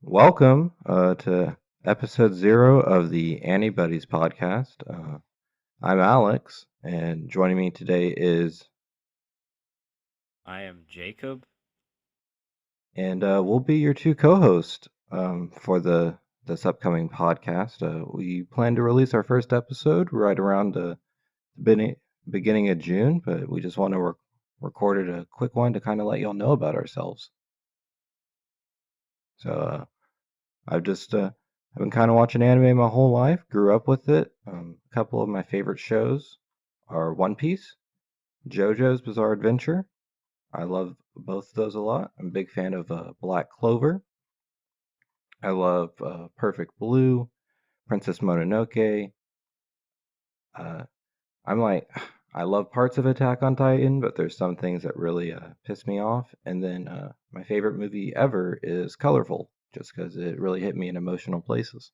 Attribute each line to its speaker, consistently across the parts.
Speaker 1: Welcome to episode 0 of the AniBuddies podcast. I'm Alex, and joining me today is,
Speaker 2: I am Jacob.
Speaker 1: and we'll be your two co-hosts for this upcoming podcast. We plan to release our first episode right around the beginning, beginning of June, but we just want to record a quick one to kind of let y'all know about ourselves. So I've been kind of watching anime my whole life. Grew up with it. A couple of my favorite shows are One Piece, JoJo's Bizarre Adventure. I love both of those a lot. I'm a big fan of Black Clover. I love Perfect Blue, Princess Mononoke. Uh, I'm like, I love parts of Attack on Titan, but there's some things that really piss me off. And then my favorite movie ever is Colorful, just because it really hit me in emotional places.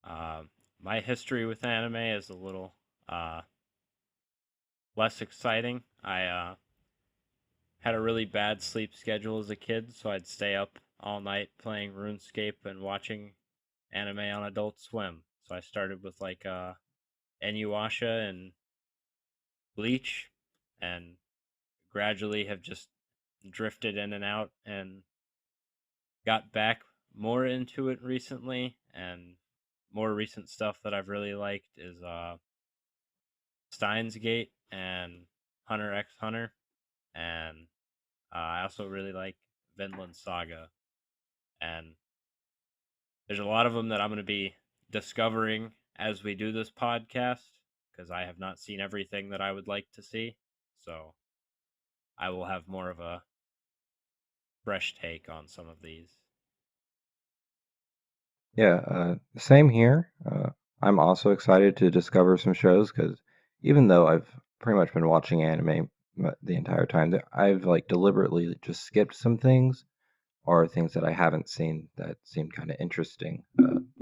Speaker 2: Uh, my history with anime is a little less exciting. I had a really bad sleep schedule as a kid, so I'd stay up all night playing RuneScape and watching anime on Adult Swim. So I started with Inuyasha and Bleach, and gradually have just drifted in and out and got back more into it recently. And more recent stuff that I've really liked is Steins Gate and Hunter x Hunter, and I also really like Vinland Saga. And there's a lot of them that I'm going to be discovering as we do this podcast because I have not seen everything that I would like to see. So I will have more of a fresh take on some of these.
Speaker 1: Yeah, same here. I'm also excited to discover some shows because even though I've pretty much been watching anime the entire time, I've like deliberately just skipped some things or things that I haven't seen that seem kind of interesting.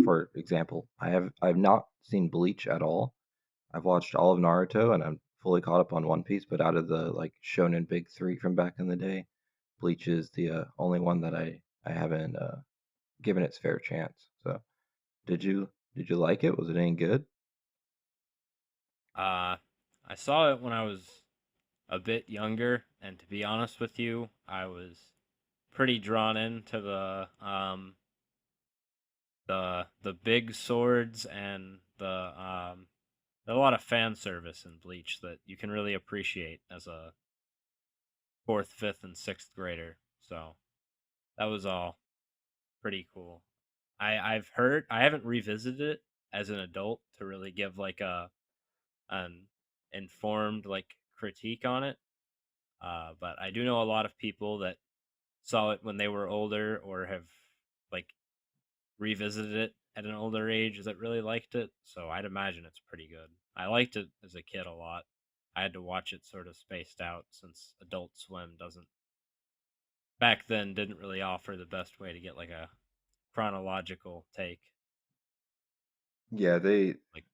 Speaker 1: For example, I've not seen Bleach at all. I've watched all of Naruto and I'm fully caught up on One Piece, but out of the like shonen big three from back in the day, Bleach is the only one that I haven't given its fair chance. So. Did you like it? Was it any good?
Speaker 2: Uh, I saw it when I was a bit younger, and to be honest with you, I was pretty drawn into the big swords and a lot of fan service in Bleach that you can really appreciate as a fourth, fifth, and sixth grader. So that was all pretty cool. I've heard I haven't revisited it as an adult to really give like an informed like critique on it. But I do know a lot of people that saw it when they were older or have like revisited it at an older age that really liked it, so I'd imagine it's pretty good. I liked it as a kid a lot. I had to watch it sort of spaced out since Adult Swim doesn't back then didn't really offer the best way to get like a chronological take.
Speaker 1: Yeah,
Speaker 2: Like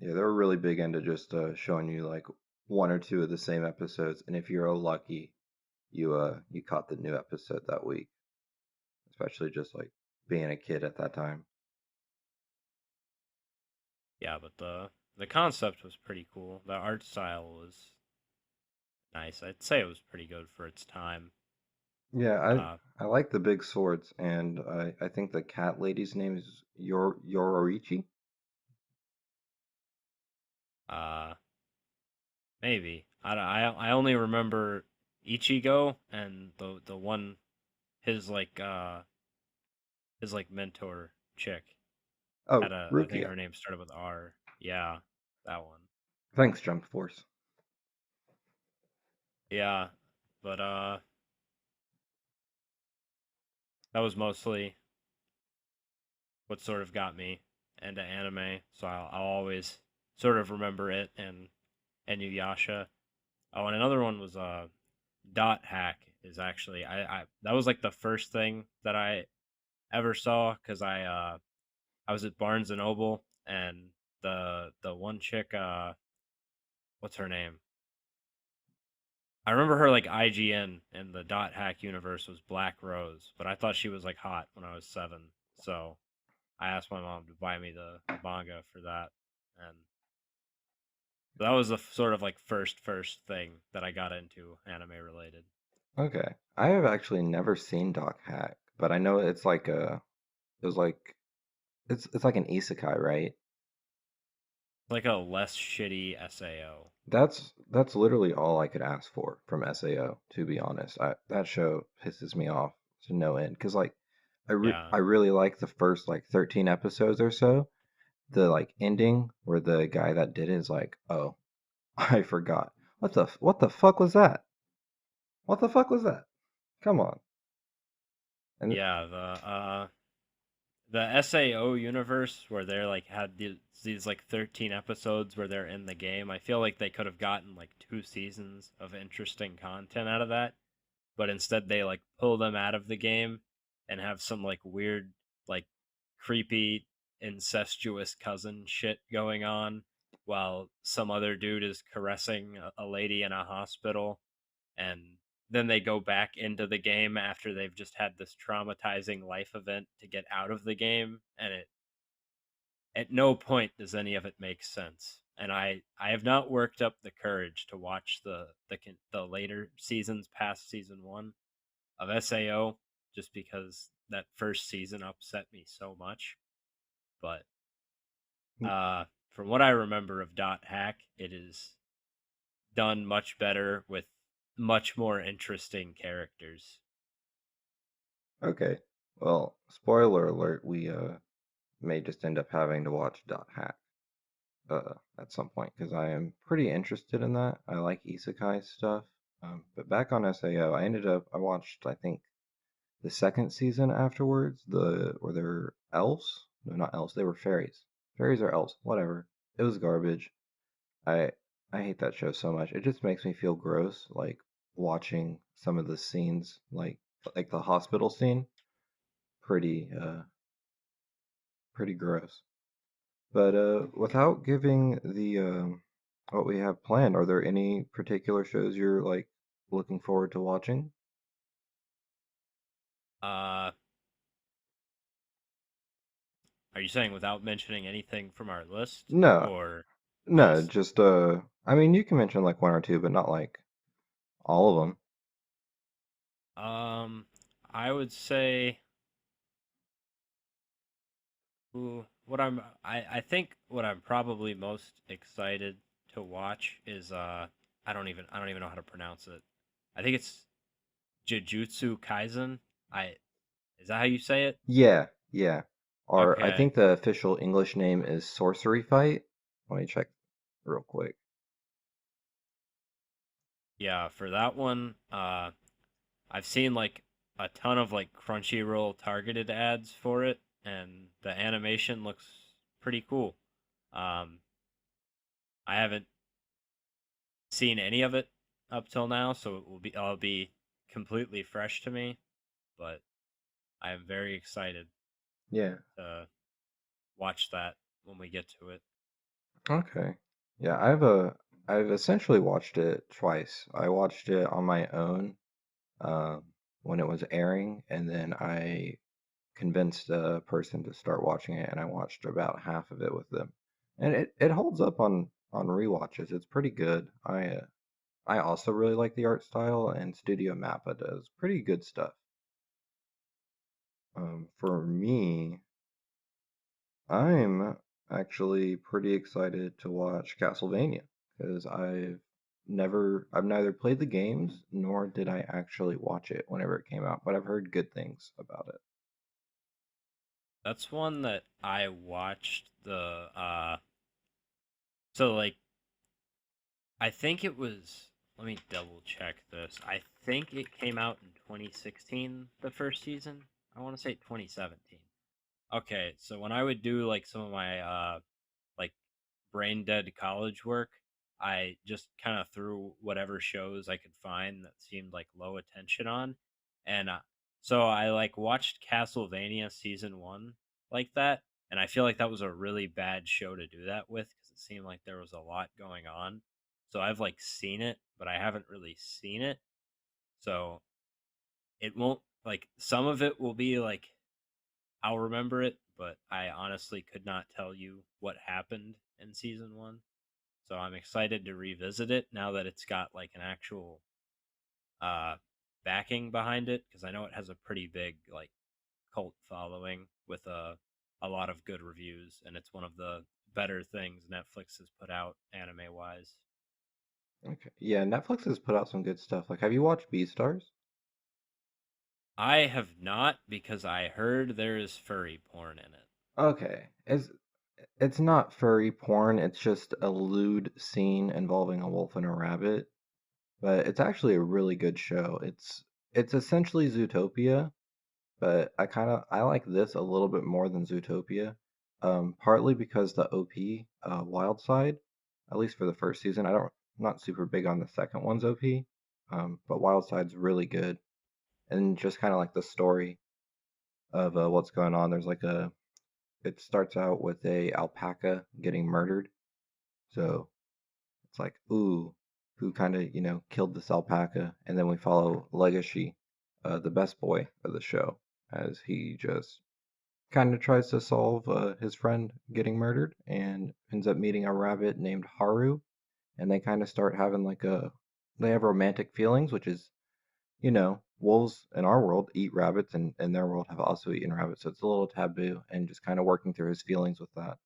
Speaker 1: they're really big into just showing you like one or two of the same episodes, and if you're lucky, you caught the new episode that week. Especially just like being a kid at that time.
Speaker 2: yeah, but the concept was pretty cool. The art style was nice. I'd say it was pretty good for its time.
Speaker 1: Yeah,
Speaker 2: Uh
Speaker 1: I like the big swords, and I think the cat lady's name is Yororichi.
Speaker 2: uh Maybe. I only remember Ichigo and the one his his like mentor chick
Speaker 1: Oh,
Speaker 2: had a I think
Speaker 1: Rukia.
Speaker 2: her name started with R. Yeah, that one.
Speaker 1: Thanks, Jump Force.
Speaker 2: Yeah, but that was mostly what sort of got me into anime, so I'll always sort of remember it and Inuyasha. Oh, and another one was Dot Hack is actually I that was like the first thing that I ever saw because I was at Barnes and Noble, and the one chick, what's her name? I remember her like IGN in the Dot Hack universe was Black Rose, but I thought she was like hot when I was 7. So I asked my mom to buy me the manga for that, and that was the sort of like first thing that I got into anime related.
Speaker 1: Okay. I have actually never seen Doc Hack, but I know it's like it was like it's like an isekai, right?
Speaker 2: It's like a less shitty SAO.
Speaker 1: That's literally all I could ask for from SAO, to be honest. That show pisses me off to no end because like
Speaker 2: Yeah,
Speaker 1: I really like the first like 13 episodes or so. The like ending where the guy that did it is like, "Oh, I forgot. What the fuck was that? What the fuck was that? Come on." And
Speaker 2: yeah. The SAO universe where they're like had these like 13 episodes where they're in the game. I feel like they could have gotten like 2 seasons of interesting content out of that, but instead they like pull them out of the game and have some like weird, like creepy, incestuous cousin shit going on while some other dude is caressing a lady in a hospital, and then they go back into the game after they've just had this traumatizing life event to get out of the game, and it at no point does any of it make sense. And I have not worked up the courage to watch the later seasons past season 1 of SAO, just because that first season upset me so much. But from what I remember of Dot Hack, it is done much better with much more interesting characters.
Speaker 1: okay, well, spoiler alert, we may just end up having to watch Dot Hack at some point because I am pretty interested in that. I like isekai stuff. But back on SAO, I watched I think the second season afterwards, the where they're elves. No, not elves. They were fairies. Fairies or elves, whatever. It was garbage. I I hate that show so much. It just makes me feel gross, like watching some of the scenes, like the hospital scene. Pretty pretty gross. But without giving the what we have planned, are there any particular shows you're like looking forward to watching?
Speaker 2: Uh, are you saying without mentioning anything from our list,
Speaker 1: No,
Speaker 2: or
Speaker 1: no,
Speaker 2: just
Speaker 1: just I mean you can mention like one or two, but not like all of them.
Speaker 2: um? I would say, what I think what I'm probably most excited to watch is I don't even know how to pronounce it. I think it's Jujutsu Kaisen. I Is that how you say it?
Speaker 1: Yeah, yeah. Or I
Speaker 2: Okay.
Speaker 1: think the official English name is Sorcery Fight. Let me check real quick.
Speaker 2: Yeah, for that one, I've seen like a ton of like Crunchyroll targeted ads for it, and the animation looks pretty cool. Um, I haven't seen any of it up till now, so I'll be completely fresh to me, but I am very excited
Speaker 1: Yeah.
Speaker 2: to watch that when we get to it.
Speaker 1: Okay. Yeah, I've essentially watched it twice. I watched it on my own um, when it was airing, and then I convinced a person to start watching it, and I watched about half of it with them. And it holds up on rewatches. It's pretty good. I also really like the art style, and Studio Mappa does pretty good stuff. For me, I'm actually pretty excited to watch Castlevania because I've neither played the games nor did I actually watch it whenever it came out, but I've heard good things about it.
Speaker 2: That's one that I watched so like I think it was. Let me double check this. I think it came out in 2016, the first season. I want to say 2017. Okay, so when I would do like some of my like brain dead college work, I just kind of threw whatever shows I could find that seemed like low attention on, and so I like watched Castlevania season 1 like that, and I feel like that was a really bad show to do that with because it seemed like there was a lot going on. So I've like seen it, but I haven't really seen it. So it won't like some of it will be like I'll remember it, but I honestly could not tell you what happened in season 1. So I'm excited to revisit it now that it's got like an actual uh backing behind it because I know it has a pretty big like cult following with a lot of good reviews, and it's one of the better things Netflix has put out anime wise.
Speaker 1: Okay. Yeah, Netflix has put out some good stuff. Like, have you watched Beastars?
Speaker 2: I have not because I heard there is furry porn in it.
Speaker 1: Okay. It's not furry porn, it's just a lewd scene involving a wolf and a rabbit, but it's actually a really good show. It's essentially Zootopia, but I like this a little bit more than Zootopia. Partly because the OP, Wild Side, at least for the first season, I'm not super big on the second one's OP, but Wild Side's really good, and just kind of like the story of what's going on. It starts out with a alpaca getting murdered, so it's like, ooh, who kind of killed this alpaca, and then we follow Legacy, the best boy of the show, as he just kind of tries to solve his friend getting murdered and ends up meeting a rabbit named Haru, and they kind of start having they have romantic feelings, which is, wolves in our world eat rabbits, and in their world have also eaten rabbits, so it's a little taboo, and just kind of working through his feelings with that.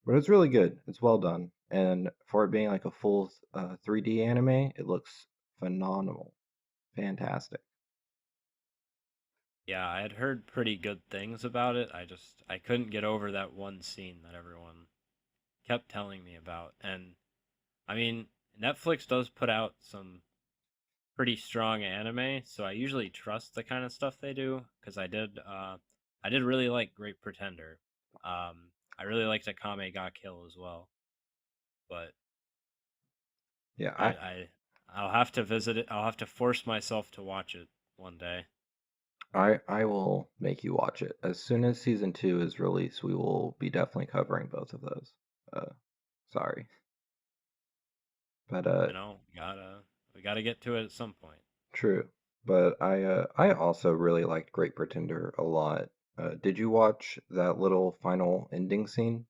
Speaker 1: But it's really good. It's well done, and for it being like a full 3D anime, it looks phenomenal, fantastic.
Speaker 2: Yeah, I had heard pretty good things about it. I couldn't get over that one scene that everyone kept telling me about. And I mean, Netflix does put out some pretty strong anime, so I usually trust the kind of stuff they do because I did really like Great Pretender. I really liked Akame Ga Kill as well, but
Speaker 1: Yeah,
Speaker 2: I'll have to visit it. I'll have to force myself to watch it one day.
Speaker 1: I will make you watch it as soon as season 2 is released. We will be definitely covering both of those. Uh, sorry, but
Speaker 2: You know, we gotta get to it at some point.
Speaker 1: true. But I also really liked Great Pretender a lot. Did you watch that little final ending scene?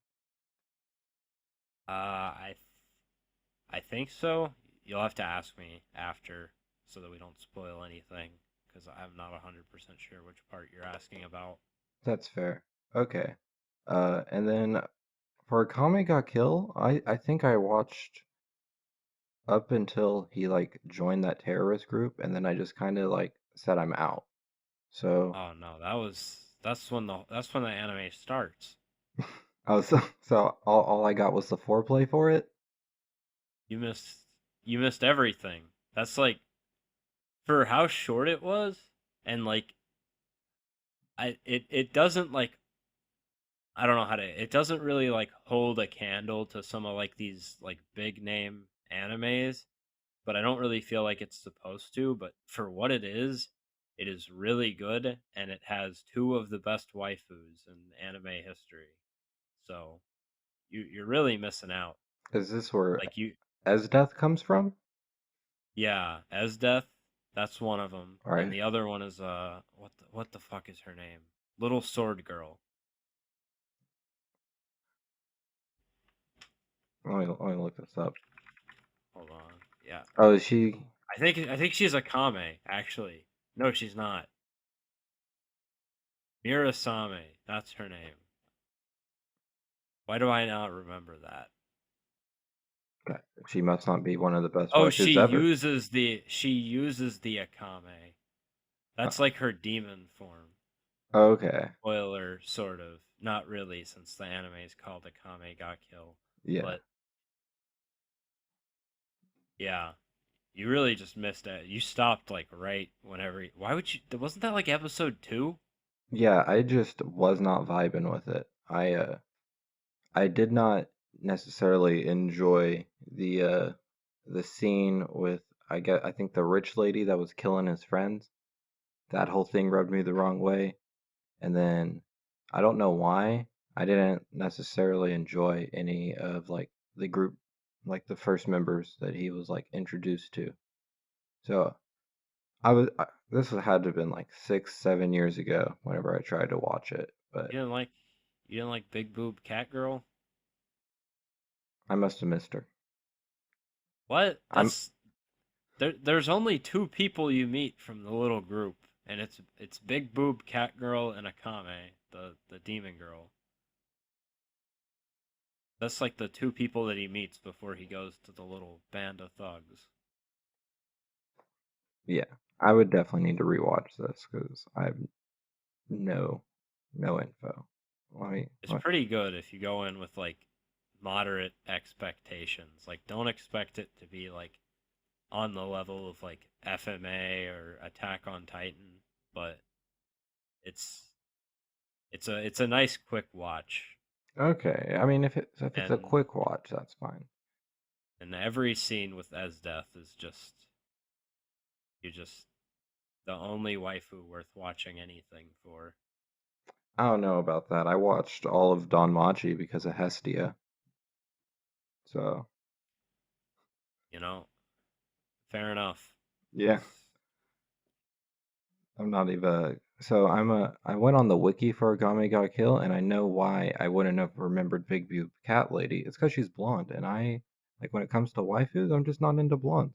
Speaker 2: I think so. You'll have to ask me after so that we don't spoil anything because I'm not 100% sure which part you're asking about.
Speaker 1: That's fair. Okay. And then for Kame Got Kill, I think I watched up until he like joined that terrorist group, and then I just kind of like said I'm out. So
Speaker 2: Oh no, that's when the anime starts.
Speaker 1: I was so all I got was the foreplay for it.
Speaker 2: You missed you missed everything. That's like for how short it was and like it doesn't like I don't know how to it doesn't really like hold a candle to some of like these like big name animes, but I don't really feel like it's supposed to. But for what it is really good, and it has two of the best waifus in anime history. So you're really missing out.
Speaker 1: Is this where
Speaker 2: Like you,
Speaker 1: Esdeath comes from?
Speaker 2: yeah, as death, that's one of them,
Speaker 1: All
Speaker 2: and
Speaker 1: right,
Speaker 2: the other one is what the fuck is her name? Little Sword Girl.
Speaker 1: let me look this up.
Speaker 2: Hold on, yeah,
Speaker 1: Oh, is she?
Speaker 2: I think she's a Kame actually. No, she's not. Mirasame, that's her name. Why do I not remember that?
Speaker 1: She must not be one of the best
Speaker 2: Oh,
Speaker 1: waifus ever.
Speaker 2: she uses the Akame.
Speaker 1: Uh,
Speaker 2: That's like her demon form.
Speaker 1: okay,
Speaker 2: Spoiler, sort of. Not really, since the anime is called Akame ga Kill.
Speaker 1: yeah,
Speaker 2: But yeah, you really just missed it. You stopped like right whenever. Why would you? Wasn't that like episode 2?
Speaker 1: yeah. I just was not vibing with it. I did not necessarily enjoy the scene with I think the rich lady that was killing his friends. That whole thing rubbed me the wrong way. And then I don't know why I didn't necessarily enjoy any of like the group like the first members that he was like introduced to. So I was this had to have been like 6, 7 years ago whenever I tried to watch it, but
Speaker 2: You didn't like Big Boob Cat Girl?
Speaker 1: I must have missed her.
Speaker 2: What?
Speaker 1: I'm
Speaker 2: There's only two people you meet from the little group, and it's Big Boob Cat Girl and Akame, the demon girl. That's like the two people that he meets before he goes to the little band of thugs.
Speaker 1: Yeah, I would definitely need to rewatch this because I have no no info.
Speaker 2: It's pretty good if you go in with like moderate expectations. Like don't expect it to be like on the level of like FMA or Attack on Titan, but it's it's a nice quick watch.
Speaker 1: Okay, I mean if it's a
Speaker 2: and
Speaker 1: quick watch, that's fine.
Speaker 2: and every scene with Esdeath is just you just the only waifu worth watching anything for.
Speaker 1: I don't know about that. I watched all of Don Machi because of Hestia, so
Speaker 2: You know, fair enough.
Speaker 1: yeah. I'm not even. So I went on the wiki for Agame Got Kill, and I know why I wouldn't have remembered Big Boob Cat Lady. It's because she's blonde, and I like when it comes to waifus, I'm just not into blondes.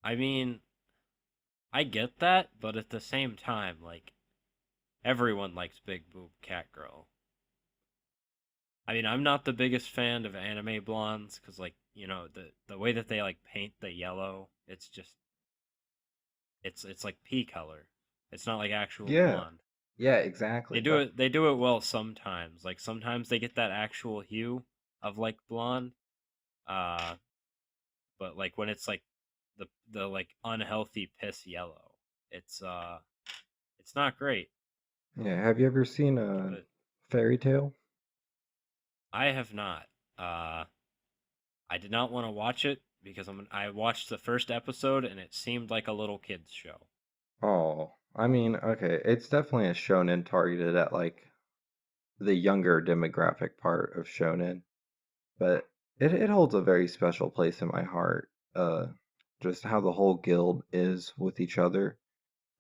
Speaker 2: I mean, I get that, but at the same time, like everyone likes Big Boob Cat Girl. I mean, I'm not the biggest fan of anime blondes because, like, the way that they like paint the yellow, it's just it's like pea color. It's not like actual
Speaker 1: Yeah,
Speaker 2: blonde.
Speaker 1: yeah, exactly. That
Speaker 2: They do it well sometimes. Like sometimes they get that actual hue of like blonde. Uh, but like when it's like the like unhealthy piss yellow, it's not great.
Speaker 1: yeah. Have you ever seen a
Speaker 2: But
Speaker 1: fairy tale?
Speaker 2: I have not. I did not want to watch it because I watched the first episode and it seemed like a little kids show.
Speaker 1: Oh, I mean, okay, it's definitely a shonen targeted at like the younger demographic part of shonen, but it holds a very special place in my heart. Just how the whole guild is with each other.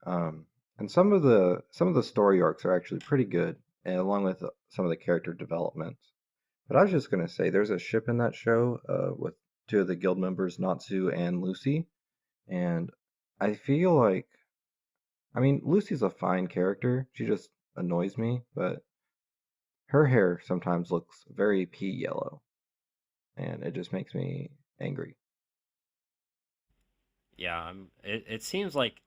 Speaker 1: Um, and some of the story arcs are actually pretty good, and along with some of the character developments. But I was just gonna say, there's a ship in that show with two of the guild members, Natsu and Lucy, and I feel like, I mean, Lucy's a fine character. She just annoys me, but her hair sometimes looks very pea yellow, and it just makes me angry.
Speaker 2: Yeah, it seems like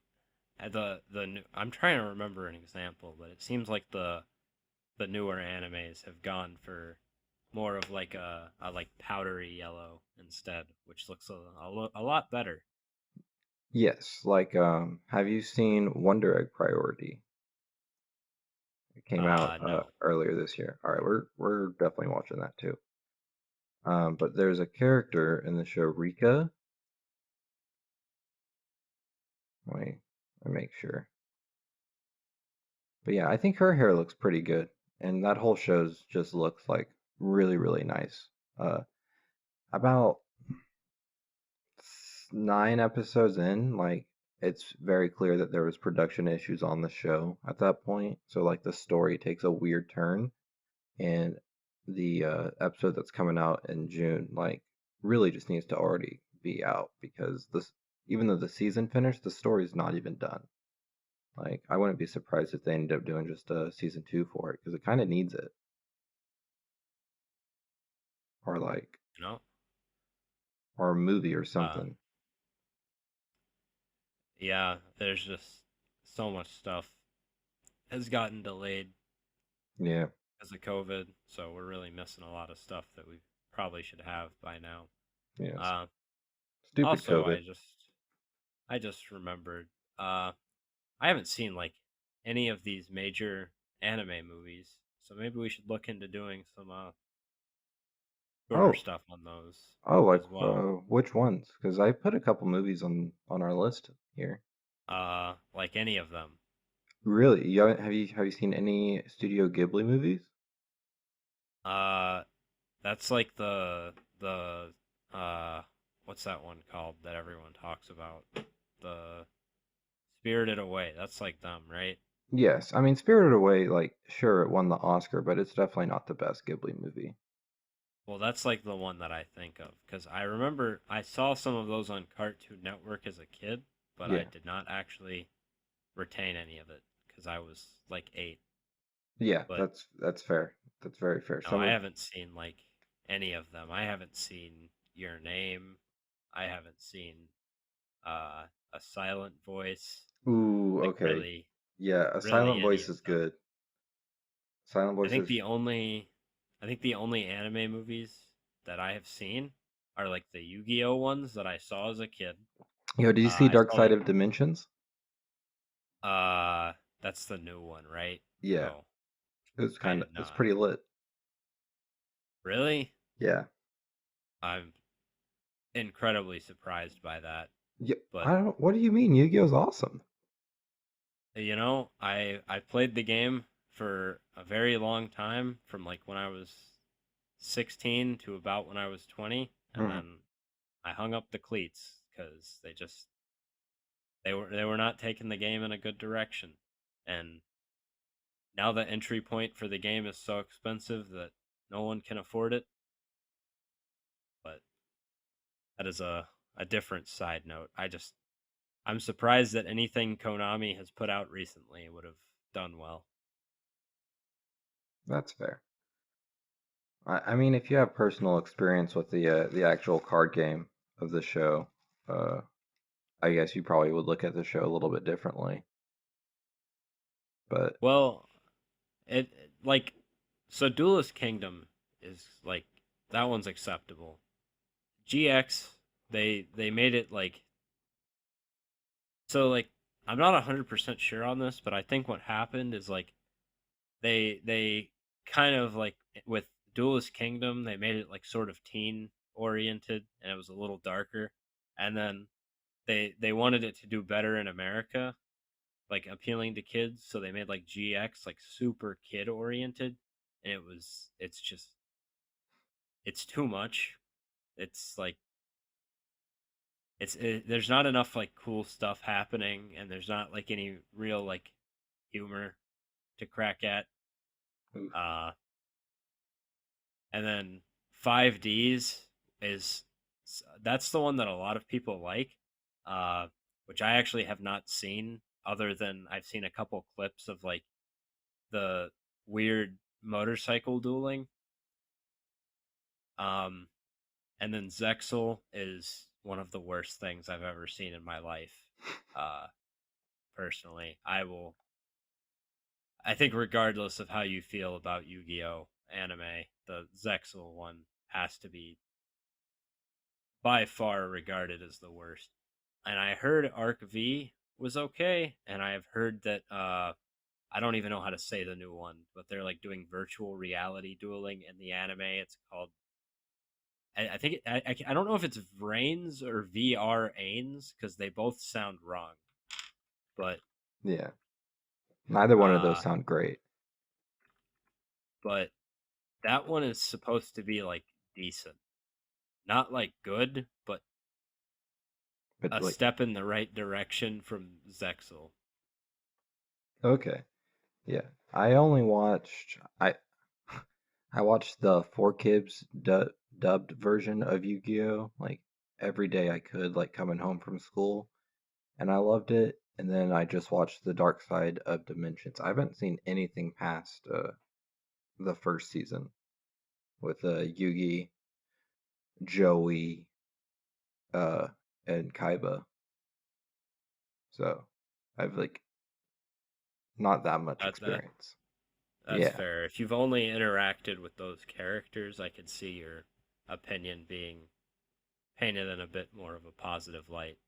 Speaker 2: I'm trying to remember an example, but it seems like the newer animes have gone for more of like a like powdery yellow instead, which looks a lot better.
Speaker 1: Yes, like have you seen Wonder Egg Priority? It came out
Speaker 2: No.
Speaker 1: earlier this year. All right, we're definitely watching that too. But there's a character in the show, Rika. Wait, I make sure. But yeah, I think her hair looks pretty good, and that whole show's just looks like really, really nice. Uh, about 9 episodes in, like it's very clear that there was production issues on the show at that point. So like the story takes a weird turn, and the episode that's coming out in June, like really just needs to already be out because this, even though the season finished, the story's not even done. Like I wouldn't be surprised if they end up doing just a season 2 for it because it kind of needs it, or like
Speaker 2: You know?
Speaker 1: or a movie or
Speaker 2: Uh,
Speaker 1: something.
Speaker 2: yeah, there's just so much stuff has gotten delayed
Speaker 1: Yeah,
Speaker 2: because of COVID, so we're really missing a lot of stuff that we probably should have by now.
Speaker 1: yeah.
Speaker 2: Uh,
Speaker 1: Stupid
Speaker 2: Also,
Speaker 1: COVID.
Speaker 2: I just remembered. Uh, I haven't seen like any of these major anime movies, so maybe we should look into doing some shorter
Speaker 1: Oh,
Speaker 2: stuff on those
Speaker 1: oh, like
Speaker 2: as well.
Speaker 1: which ones? Because I put a couple movies on our list here.
Speaker 2: Like any of them.
Speaker 1: Really? Have you seen any Studio Ghibli movies?
Speaker 2: Uh, that's like the uh, what's that one called that everyone talks about? The Spirited Away. That's like them, right?
Speaker 1: Yes, I mean Spirited Away, like sure it won the Oscar, but it's definitely not the best Ghibli movie.
Speaker 2: Well, that's like the one that I think of because I remember I saw some of those on Cartoon Network as a kid, but I
Speaker 1: Yeah,
Speaker 2: did not actually retain any of it because I was like 8.
Speaker 1: yeah,
Speaker 2: But
Speaker 1: that's fair. That's very fair.
Speaker 2: no,
Speaker 1: Some
Speaker 2: I
Speaker 1: of
Speaker 2: haven't seen like any of them. I haven't seen Your Name. I haven't seen uh, A Silent Voice.
Speaker 1: ooh,
Speaker 2: Like
Speaker 1: okay, yeah, A
Speaker 2: really
Speaker 1: Silent
Speaker 2: any
Speaker 1: Voice
Speaker 2: of
Speaker 1: is
Speaker 2: them.
Speaker 1: good. Silent
Speaker 2: I
Speaker 1: Voice
Speaker 2: think
Speaker 1: is.
Speaker 2: the only, I think the only anime movies that I have seen are like the Yu-Gi-Oh ones that I saw as a kid.
Speaker 1: Yo, did you see
Speaker 2: I
Speaker 1: Dark
Speaker 2: saw
Speaker 1: Side of Dimensions?
Speaker 2: that's the new one, right?
Speaker 1: Yeah,
Speaker 2: No, I did
Speaker 1: it's
Speaker 2: not.
Speaker 1: pretty lit.
Speaker 2: Really?
Speaker 1: Yeah,
Speaker 2: I'm incredibly surprised by that.
Speaker 1: yeah.
Speaker 2: But
Speaker 1: I don't. What do you mean? Yu-Gi-Oh's awesome.
Speaker 2: I played the game for a very long time, from like when I was 16 to about when I was 20, and
Speaker 1: Mhm.
Speaker 2: then I hung up the cleats because they were not taking the game in a good direction. And now the entry point for the game is so expensive that no one can afford it. But that is a different side note. I'm surprised that anything Konami has put out recently would have done well.
Speaker 1: That's fair. I mean, if you have personal experience with the actual card game of the show, uh, I guess you probably would look at the show a little bit differently. But
Speaker 2: Well, like so Duelist Kingdom is like that one's acceptable. GX they made it like so like I'm not 100% sure on this, but I think what happened is like they kind of like with Duelist Kingdom, they made it like sort of teen oriented and it was a little darker. And then they wanted it to do better in America, like appealing to kids, so they made like GX like super kid oriented and it's just it's too much. It's like there's not enough like cool stuff happening and there's not like any real like humor to crack at.
Speaker 1: oof,
Speaker 2: Uh and then 5Ds is that's the one that a lot of people like, uh, which I actually have not seen. Other than I've seen a couple clips of like the weird motorcycle dueling. Um, and then Zexel is one of the worst things I've ever seen in my life. Uh, Personally, I think regardless of how you feel about Yu-Gi-Oh anime, the Zexel one has to be by far regarded as the worst. And I heard Arc V was okay, and I have heard that I don't even know how to say the new one, but they're like doing virtual reality dueling in the anime. It's called I think I don't know if it's Vrains or VR Ains because they both sound wrong, but
Speaker 1: yeah. Neither one of those
Speaker 2: uh
Speaker 1: sound great.
Speaker 2: but that one is supposed to be like decent, not like good, but
Speaker 1: But
Speaker 2: a
Speaker 1: like,
Speaker 2: step in the right direction from Zexel.
Speaker 1: okay, yeah. I only watched I watched the Four Kids dubbed version of Yu-Gi-Oh! Like every day I could, like coming home from school, and I loved it. And then I just watched the Dark Side of Dimensions. I haven't seen anything past the first season with Yugi, Joey, uh, and Kaiba. So I've like not that much
Speaker 2: That that
Speaker 1: experience.
Speaker 2: That's
Speaker 1: Yeah,
Speaker 2: fair. If you've only interacted with those characters, I could see your opinion being painted in a bit more of a positive light.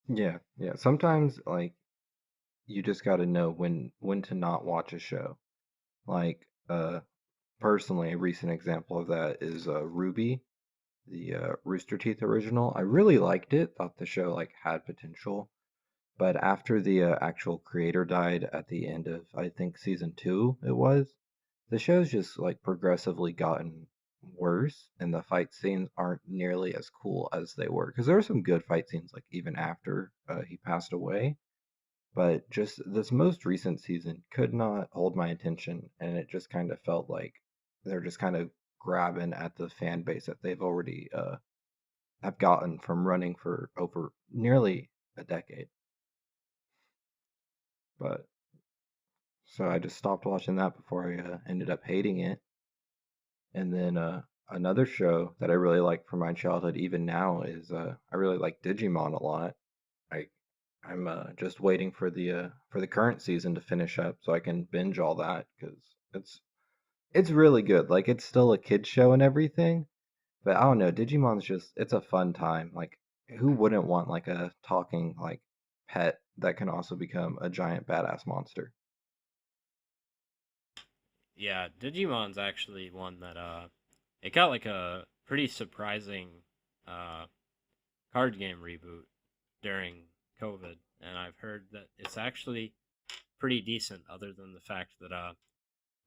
Speaker 1: yeah, yeah. Sometimes like you just got to know when to not watch a show. Like personally, a recent example of that is Ruby, the Rooster Teeth original. I really liked it. Thought the show like had potential, but after the actual creator died at the end of I think season 2, it was the show's just like progressively gotten worse, and the fight scenes aren't nearly as cool as they were. Because there were some good fight scenes, like even after he passed away. But just this most recent season could not hold my attention, and it just kind of felt like they're just kind of grabbing at the fan base that they've already have gotten from running for over nearly a decade. But so I just stopped watching that before I ended up hating it. And then another show that I really like from my childhood, even now, is I really like Digimon a lot. I I'm just waiting for the current season to finish up so I can binge all that because it's really good. Like it's still a kid show and everything, but I don't know. Digimon's just it's a fun time. Like who wouldn't want like a talking like pet that can also become a giant badass monster?
Speaker 2: Yeah, Digimon's actually one that it got like a pretty surprising uh card game reboot during COVID, and I've heard that it's actually pretty decent other than the fact that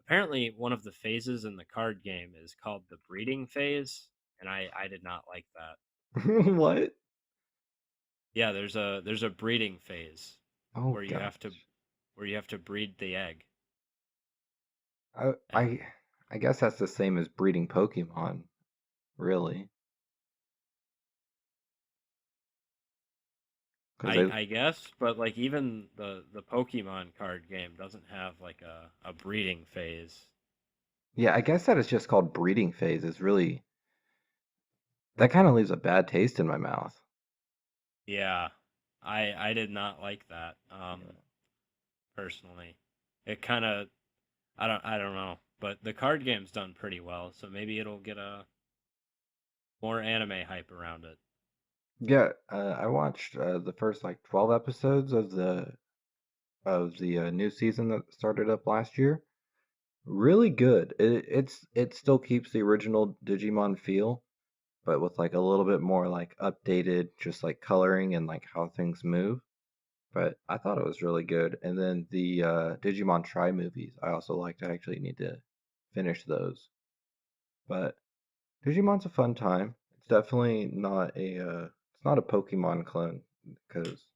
Speaker 2: apparently one of the phases in the card game is called the breeding phase, and I did not like that.
Speaker 1: What?
Speaker 2: Yeah, there's a breeding phase
Speaker 1: Oh
Speaker 2: where you have to
Speaker 1: gosh.
Speaker 2: breed the egg.
Speaker 1: I
Speaker 2: And
Speaker 1: I I guess that's the same as breeding Pokemon, really, because they
Speaker 2: I guess, but like even the Pokemon card game doesn't have like a breeding phase.
Speaker 1: yeah, I guess that it's just called breeding phase is really that kind of leaves a bad taste in my mouth.
Speaker 2: Yeah. I did not like that
Speaker 1: Yeah.
Speaker 2: personally. It kind of I don't know, but the card game's done pretty well, so maybe it'll get a more anime hype around it.
Speaker 1: Yeah, I watched the first like 12 episodes of the new season that started up last year. Really good. It still keeps the original Digimon feel, but with like a little bit more like updated, just like coloring and like how things move. But I thought it was really good. And then the Digimon Tri movies, I also liked. I actually need to finish those. But Digimon's a fun time. It's definitely not it's not a Pokemon clone because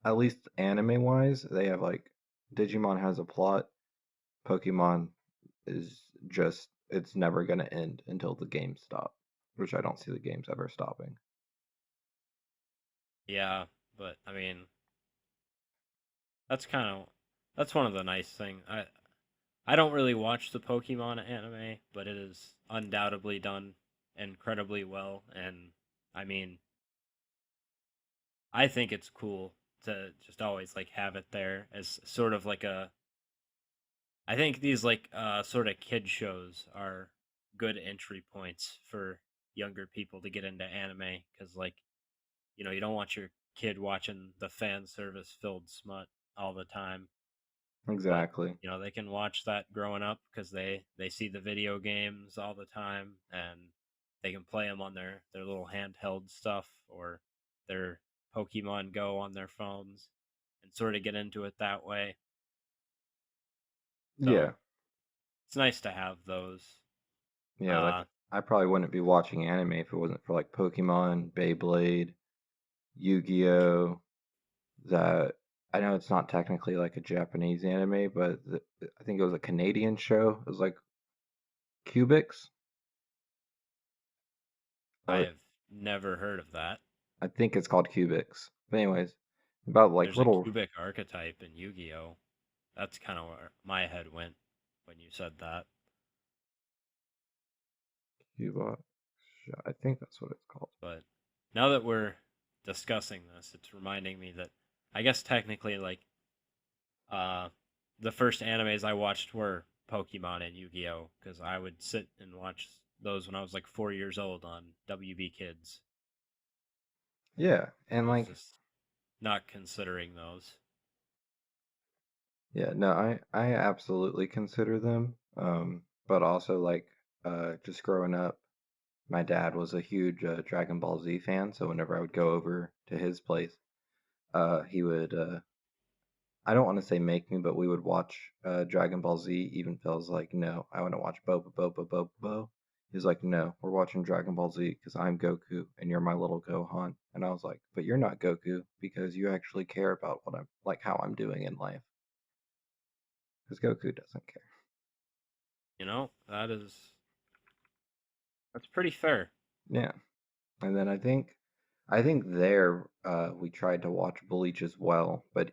Speaker 1: at least anime wise, they have like Digimon has a plot. Pokemon is just it's never gonna end until the games stop, which I don't see the games ever stopping.
Speaker 2: Yeah, but I mean, that's kind of that's one of the nice things. I don't really watch the Pokemon anime, but it is undoubtedly done incredibly well, and I mean, I think it's cool to just always like have it there as sort of like a I think these like sort of kid shows are good entry points for younger people to get into anime cuz like, you know, you don't want your kid watching the fan service filled smut all the time, but
Speaker 1: Exactly.
Speaker 2: you know, they can watch that growing up cuz they see the video games all the time and they can play them on their little handheld stuff or their Pokemon Go on their phones and sort of get into it that way. So,
Speaker 1: Yeah.
Speaker 2: it's nice to have those.
Speaker 1: Yeah, like
Speaker 2: Uh,
Speaker 1: I probably wouldn't be watching anime if it wasn't for like Pokemon, Beyblade, Yu-Gi-Oh! That I know it's not technically like a Japanese anime, but I think it was a Canadian show. It was like Cubics.
Speaker 2: I
Speaker 1: Or
Speaker 2: have never heard of that.
Speaker 1: I think it's called Cubics. But anyways, about like
Speaker 2: There's a
Speaker 1: little
Speaker 2: cubic archetype in Yu-Gi-Oh. That's kind of where my head went when you said that.
Speaker 1: Cuba. I think that's what it's called.
Speaker 2: But now that we're discussing this, it's reminding me that I guess technically, like, uh, the first animes I watched were Pokemon and Yu-Gi-Oh, because I would sit and watch those when I was like 4 years old on WB Kids.
Speaker 1: Yeah, and
Speaker 2: I was
Speaker 1: like
Speaker 2: just not considering those.
Speaker 1: yeah, no, I absolutely consider them. But also like just growing up, my dad was a huge Dragon Ball Z fan, so whenever I would go over to his place, he would I don't want to say make me, but we would watch Dragon Ball Z even if I was like, no, I want to watch Boba Boba Boba Bo. He's like, no, we're watching Dragon Ball Z because I'm Goku and you're my little Gohan. And I was like, but you're not Goku because you actually care about what I'm like, how I'm doing in life. Because Goku doesn't care.
Speaker 2: You know, that's pretty fair.
Speaker 1: Yeah. And then I think there we tried to watch Bleach as well, but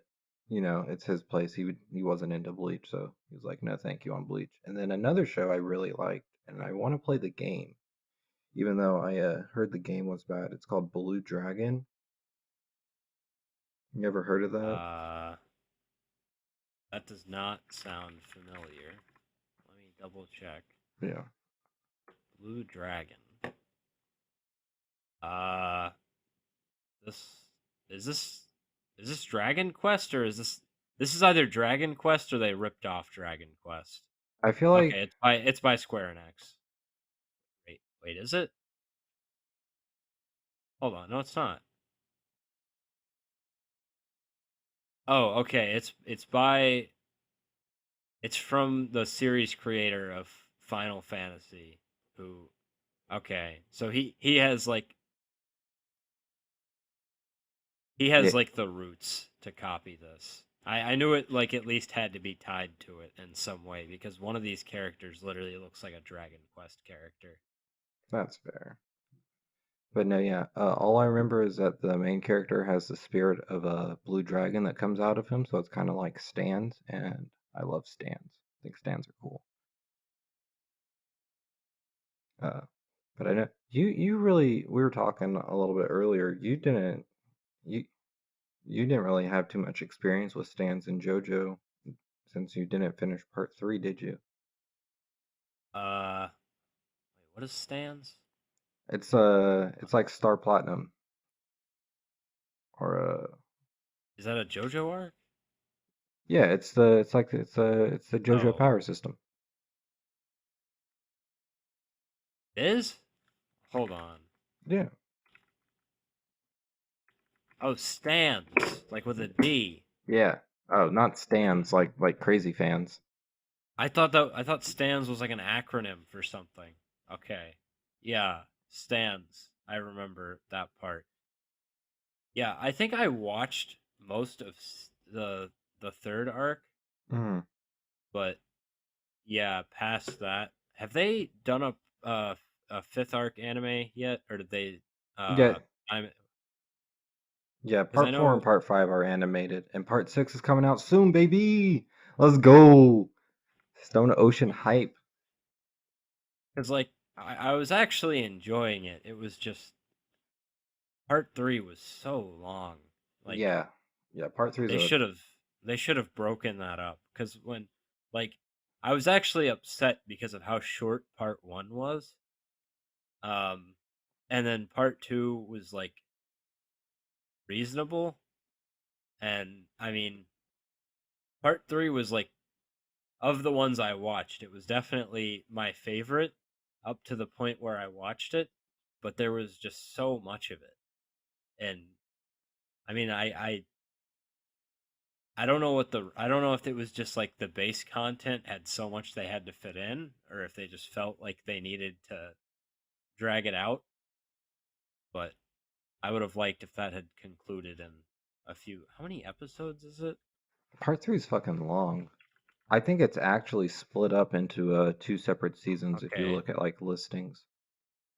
Speaker 1: it's his place. He wasn't into Bleach, so he was like, no, thank you on Bleach. And then another show I really liked, and I want to play the game, even though I heard the game was bad. It's called Blue Dragon. You ever heard of that?
Speaker 2: Uh, that does not sound familiar. Let me double check.
Speaker 1: Yeah.
Speaker 2: Blue Dragon. Uh, this is this is this Dragon Quest or is this is either Dragon Quest or they ripped off Dragon Quest.
Speaker 1: I feel
Speaker 2: Okay,
Speaker 1: like
Speaker 2: it's by Square Enix. Wait, is it? Hold on, no, it's not. Oh, okay, it's from the series creator of Final Fantasy. Who? Okay, so he
Speaker 1: yeah,
Speaker 2: has like the roots to copy this. I knew it like at least had to be tied to it in some way because one of these characters literally looks like a Dragon Quest character.
Speaker 1: that's fair. But no, yeah. All I remember is that the main character has the spirit of a blue dragon that comes out of him, so it's kind of like stands, and I love stands. I think stands are cool. Uh, but I know you really we were talking a little bit earlier. You you didn't really have too much experience with stands in JoJo since you didn't finish part 3, did you?
Speaker 2: Wait, what is stands?
Speaker 1: It's like Star Platinum or
Speaker 2: Is that a JoJo arc?
Speaker 1: yeah, it's the JoJo
Speaker 2: Oh,
Speaker 1: power system.
Speaker 2: it is? Hold on.
Speaker 1: Yeah.
Speaker 2: Oh, stands, like with a D.
Speaker 1: Yeah. Oh, not stands like crazy fans.
Speaker 2: I thought stands was like an acronym for something. Okay. Yeah, stands. I remember that part. Yeah, I think I watched most of the third arc,
Speaker 1: Mm.
Speaker 2: but yeah, past that, have they done a fifth arc anime yet, or did they?
Speaker 1: Yeah,
Speaker 2: I'm
Speaker 1: yeah.
Speaker 2: because I
Speaker 1: Part 4 and
Speaker 2: know
Speaker 1: part 5 are animated, and part 6 is coming out soon, baby. Let's go. Stone Ocean hype.
Speaker 2: because like I was actually enjoying it. It was just part three was so long. Like
Speaker 1: Yeah. Yeah, part 3 is
Speaker 2: they
Speaker 1: a
Speaker 2: should have they should have broken that up because when like I was actually upset because of how short part one was. Um, and then part two was like reasonable, and I mean part three was like of the ones I watched, it was definitely my favorite up to the point where I watched it, but there was just so much of it, and I mean I don't know I don't know if it was just like the base content had so much they had to fit in, or if they just felt like they needed to drag it out. But I would have liked if that had concluded in a few. How many episodes is it?
Speaker 1: part 3 is fucking long. I think it's actually split up into two separate seasons if you
Speaker 2: Okay.
Speaker 1: look at like listings.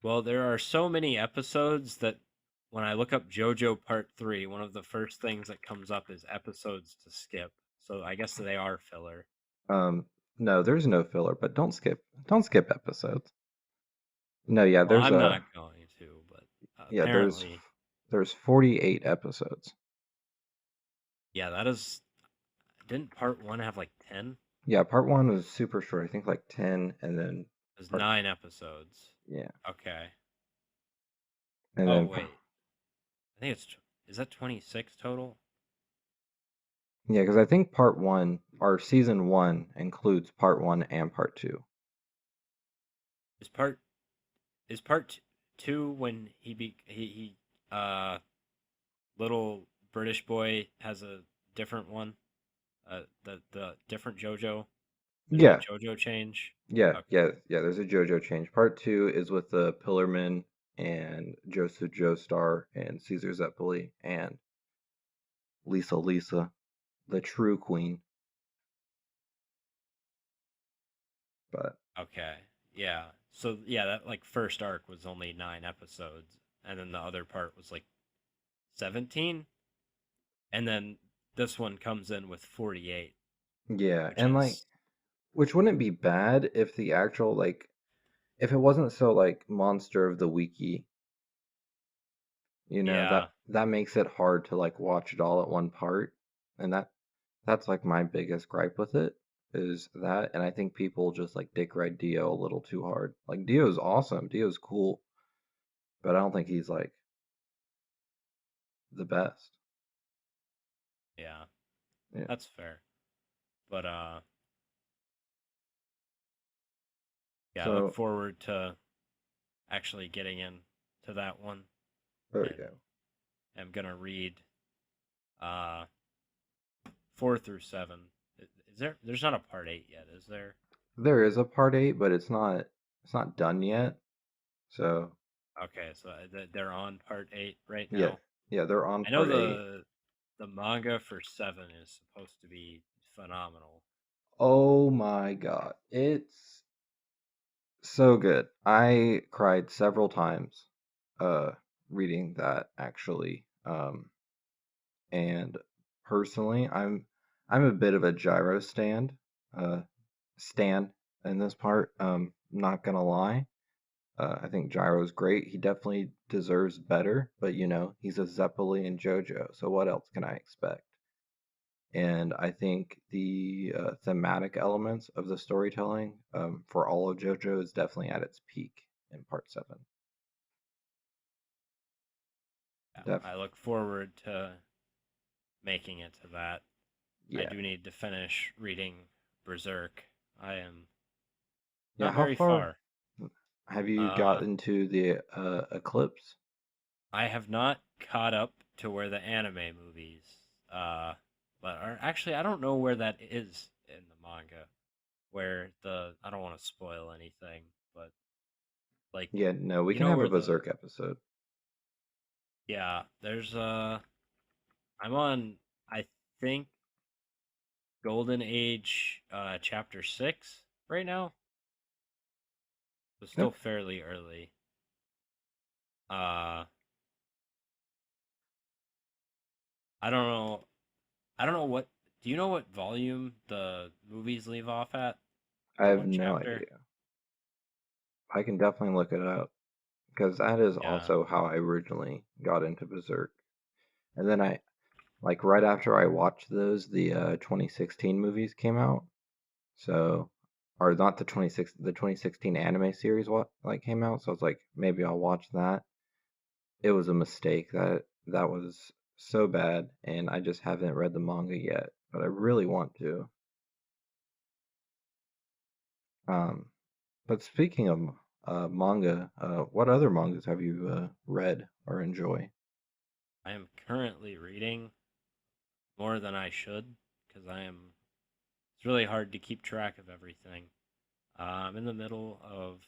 Speaker 2: Well, there are so many episodes that when I look up JoJo Part 3, one of the first things that comes up is episodes to skip. So I guess they are filler.
Speaker 1: Um, no, there's no filler, but don't skip episodes. No, yeah,
Speaker 2: Well,
Speaker 1: there's
Speaker 2: I'm
Speaker 1: a
Speaker 2: not going to, but
Speaker 1: yeah, there's
Speaker 2: apparently,
Speaker 1: there's 48 episodes.
Speaker 2: yeah, that is. Didn't Part 1 have like 10?
Speaker 1: Yeah, part 1 was super short. I think like 10, and then
Speaker 2: There's
Speaker 1: part
Speaker 2: 9 episodes.
Speaker 1: yeah,
Speaker 2: Okay.
Speaker 1: and
Speaker 2: Oh,
Speaker 1: then
Speaker 2: wait. I think is that 26 total?
Speaker 1: yeah, because I think part 1 or season 1 includes part 1 and part 2.
Speaker 2: Is part is part 2 when he little British boy has a different one? The different JoJo. There's a
Speaker 1: Yeah,
Speaker 2: JoJo change.
Speaker 1: yeah,
Speaker 2: Okay.
Speaker 1: yeah, yeah. There's a JoJo change. Part two is with the Pillarmen and Joseph Joestar and Caesar Zeppeli and Lisa, the true queen. But
Speaker 2: Okay. Yeah. So yeah, that like first arc was only 9 episodes, and then the other part was like 17, and then this one comes in with 48,
Speaker 1: yeah,
Speaker 2: which
Speaker 1: and like,
Speaker 2: is
Speaker 1: which wouldn't be bad if the actual like, if it wasn't so like monster of the weeky.
Speaker 2: yeah,
Speaker 1: That makes it hard to like watch it all at one part, and that's like my biggest gripe with it is that, and I think people just like dick ride Dio a little too hard. Like Dio's awesome, Dio's cool, but I don't think he's like the best.
Speaker 2: yeah,
Speaker 1: Yeah.
Speaker 2: that's fair. But yeah, I look
Speaker 1: So
Speaker 2: forward to actually getting into that one,
Speaker 1: there you
Speaker 2: and
Speaker 1: go.
Speaker 2: am gonna read uh 4 through 7. Is there? There's not a part 8 yet, is there?
Speaker 1: There is a part eight, but it's not done yet. So
Speaker 2: Okay, so they're on part 8 right
Speaker 1: yeah,
Speaker 2: now.
Speaker 1: yeah, they're on
Speaker 2: I know
Speaker 1: part eight.
Speaker 2: the manga for 7 is supposed to be phenomenal.
Speaker 1: Oh my god, it's so good. I cried several times uh reading that actually. And personally, I'm a bit of a gyro uh stan in this part. Not gonna lie. I think Gyro's great. He definitely deserves better, but he's a Zeppeli and JoJo, so what else can I expect? And I think the thematic elements of the storytelling for all of JoJo is definitely at its peak in part seven.
Speaker 2: Yeah,
Speaker 1: Def,
Speaker 2: I look forward to making it to that. I
Speaker 1: yeah,
Speaker 2: do need to finish reading Berserk. I am
Speaker 1: yeah.
Speaker 2: not
Speaker 1: How
Speaker 2: very
Speaker 1: far
Speaker 2: far.
Speaker 1: have you
Speaker 2: Uh,
Speaker 1: gotten to the Eclipse?
Speaker 2: I have not caught up to where the anime movies, uh, but are actually I don't know where that is in the manga. Where the I don't want to spoil anything, but like
Speaker 1: Yeah, no, we
Speaker 2: you
Speaker 1: can
Speaker 2: know
Speaker 1: have a
Speaker 2: where the
Speaker 1: Berserk episode.
Speaker 2: yeah there's I'm on I think Golden Age chapter 6 right now. So still
Speaker 1: Okay.
Speaker 2: fairly early. Uh, I don't know. I don't know what. Do you know what volume the movies leave off at?
Speaker 1: I
Speaker 2: The
Speaker 1: have
Speaker 2: one
Speaker 1: no
Speaker 2: chapter.
Speaker 1: idea. I can definitely look it up because that is
Speaker 2: Yeah.
Speaker 1: also how I originally got into Berserk. And then like right after I watched those, the 2016 movies came out. So, or not the 2016 anime series what like came out. So I was like, maybe I'll watch that. It was a mistake. That was so bad, and I just haven't read the manga yet, but I really want to. Um, but speaking of manga, what other mangas have you read or enjoy?
Speaker 2: I am currently reading more than I should because I am. It's really hard to keep track of everything. I'm in the middle of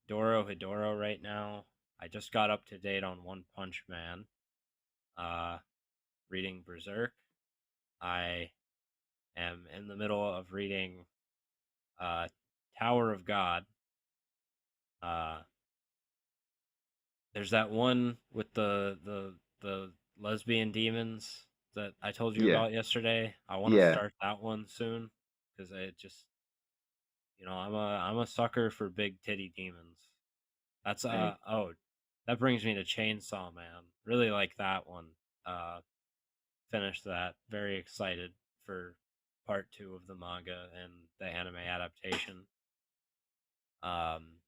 Speaker 2: Doro Hidoro right now. I just got up to date on One Punch Man. Uh, reading Berserk. I am in the middle of reading uh, Tower of God. Uh, there's that one with the lesbian demons that I told you
Speaker 1: Yeah,
Speaker 2: about yesterday. I want to
Speaker 1: yeah,
Speaker 2: start that one soon because I just I'm a sucker for big titty demons. That's
Speaker 1: same.
Speaker 2: that brings me to Chainsaw Man. Really like that one. Uh, finished that. Very excited for part 2 of the manga and the anime adaptation. Um,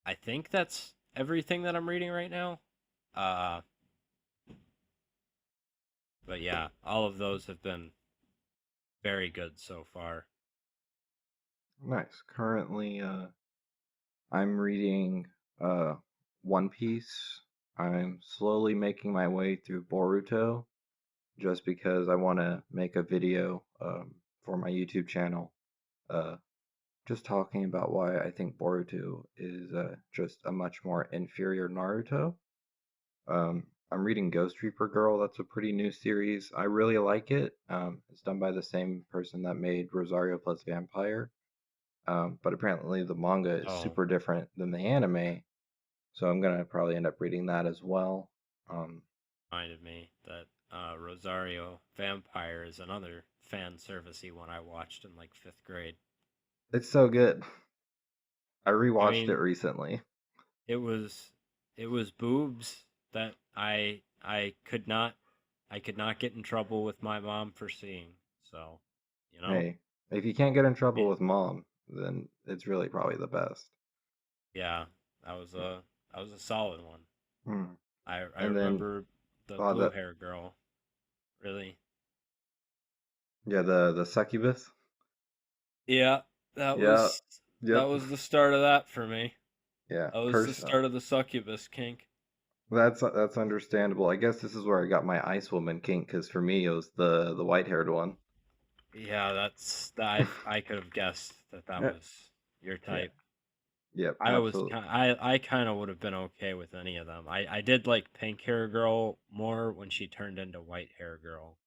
Speaker 2: I think that's everything that I'm reading right now. Uh, but yeah, all of those have been very good so far.
Speaker 1: Nice. Currently, I'm reading One Piece. I'm slowly making my way through Boruto, just because I want to make a video for my YouTube channel, uh, just talking about why I think Boruto is just a much more inferior Naruto. I'm reading Ghost Reaper Girl. That's a pretty new series. I really like it. It's done by the same person that made Rosario plus Vampire. But apparently the manga is
Speaker 2: Oh,
Speaker 1: super different than the anime, so I'm gonna probably end up reading that as well. Um,
Speaker 2: reminded me that Rosario Vampire is another fan servicey one I watched in like fifth grade.
Speaker 1: it's so good. I
Speaker 2: I
Speaker 1: rewatched it
Speaker 2: mean,
Speaker 1: recently.
Speaker 2: it was it was boobs that I could not get in trouble with my mom for seeing. So, you know,
Speaker 1: Hey, if you can't get in trouble
Speaker 2: it,
Speaker 1: with mom, then it's really probably the best.
Speaker 2: yeah, that was a solid one.
Speaker 1: Hmm.
Speaker 2: I
Speaker 1: And then,
Speaker 2: remember the
Speaker 1: oh,
Speaker 2: blue
Speaker 1: that
Speaker 2: hair girl. Really,
Speaker 1: yeah, the succubus.
Speaker 2: yeah,
Speaker 1: Yeah,
Speaker 2: that
Speaker 1: yep,
Speaker 2: was the start of that for me.
Speaker 1: yeah.
Speaker 2: That was the start of the succubus kink.
Speaker 1: That's understandable. I guess this is where I got my ice woman kink, because for me it was the white-haired one.
Speaker 2: Yeah, I could have guessed that that
Speaker 1: Yeah,
Speaker 2: was your
Speaker 1: yeah,
Speaker 2: type.
Speaker 1: yep, absolutely.
Speaker 2: I kind of would have been okay with any of them. I did like pink hair girl more when she turned into white hair girl.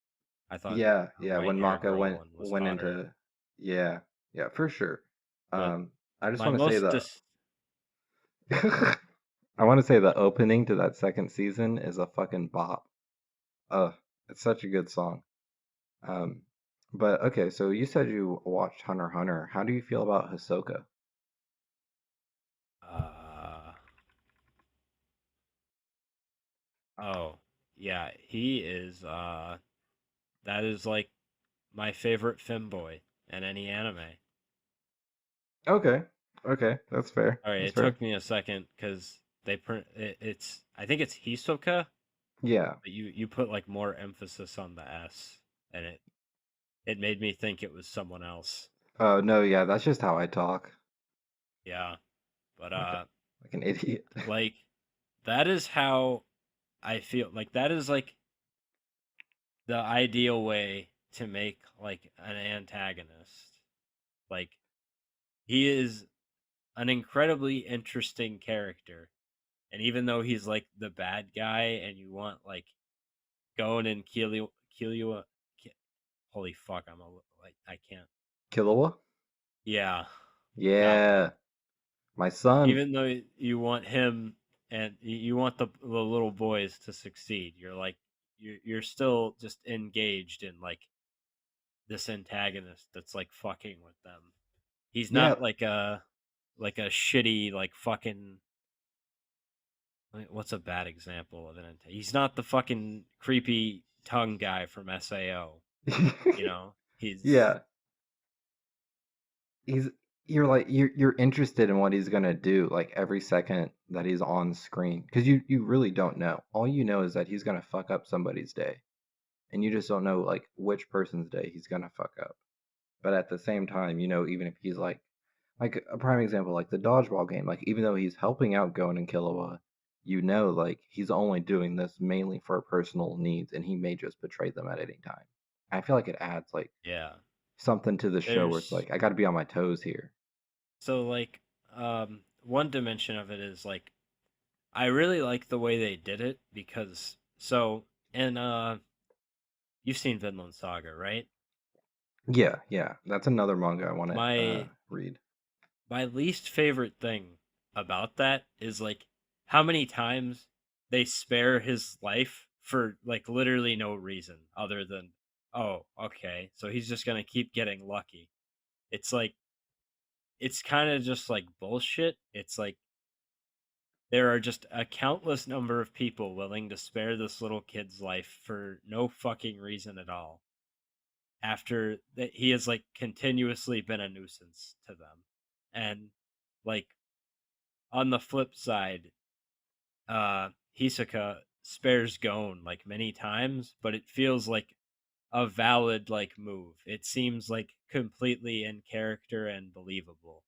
Speaker 2: I thought
Speaker 1: Yeah,
Speaker 2: the
Speaker 1: yeah.
Speaker 2: white
Speaker 1: When
Speaker 2: hair
Speaker 1: Maka
Speaker 2: girl
Speaker 1: went
Speaker 2: one was
Speaker 1: went
Speaker 2: hotter.
Speaker 1: into, yeah, yeah, for sure.
Speaker 2: But
Speaker 1: Um, I just
Speaker 2: my
Speaker 1: want to say
Speaker 2: most
Speaker 1: that
Speaker 2: dis
Speaker 1: I want to say the
Speaker 2: what
Speaker 1: opening to that second season is a fucking bop. Uh, it's such a good song. Um, but okay, so you said you watched Hunter x Hunter. How do you feel about Hisoka?
Speaker 2: uh oh yeah, he is that is like my favorite femboy in any anime.
Speaker 1: Okay, okay, that's fair.
Speaker 2: All right,
Speaker 1: That's
Speaker 2: it
Speaker 1: fair.
Speaker 2: took me a second because it's I think it's Hisoka,
Speaker 1: Yeah.
Speaker 2: but you put like more emphasis on the S, and it made me think it was someone else.
Speaker 1: Oh no, yeah, that's just how I talk,
Speaker 2: Yeah, but
Speaker 1: like a, like an idiot.
Speaker 2: like that is how I feel. Like that is like the ideal way to make like an antagonist. Like he is an incredibly interesting character, and even though he's like the bad guy, and you want like Gon and Killua, holy fuck, like I can't.
Speaker 1: Killua?
Speaker 2: Yeah, that one.
Speaker 1: Yeah, my son.
Speaker 2: Even though you want him and you want the little boys to succeed, you're like you're still just engaged in like this antagonist that's like fucking with them. He's
Speaker 1: Yeah,
Speaker 2: not like a shitty like fucking what's a bad example of an he's not the fucking creepy tongue guy from SAO, you know? He's
Speaker 1: yeah. He's you're like you're interested in what he's gonna do like every second that he's on screen because you really don't know. All you know is that he's gonna fuck up somebody's day, and you just don't know like which person's day he's gonna fuck up. But at the same time, you know, even if he's like a prime example, like the dodgeball game, like even though he's helping out Gon and Killua, you know, like he's only doing this mainly for personal needs, and he may just betray them at any time. I feel like it adds like
Speaker 2: yeah.
Speaker 1: something to the show where it's
Speaker 2: There's
Speaker 1: like I got to be on my toes here.
Speaker 2: so like one dimension of it is like I really like the way they did it because so and you've seen Vinland Saga, right?
Speaker 1: Yeah, yeah, that's another manga I want to
Speaker 2: My
Speaker 1: read.
Speaker 2: my least favorite thing about that is like how many times they spare his life for like literally no reason other than oh, okay, so he's just going to keep getting lucky. It's like it's kind of just like bullshit. It's like there are just a countless number of people willing to spare this little kid's life for no fucking reason at all after that he has like continuously been a nuisance to them. And like on the flip side, Hisoka spares Gon like many times, but it feels like a valid like move. It seems like completely in character and believable.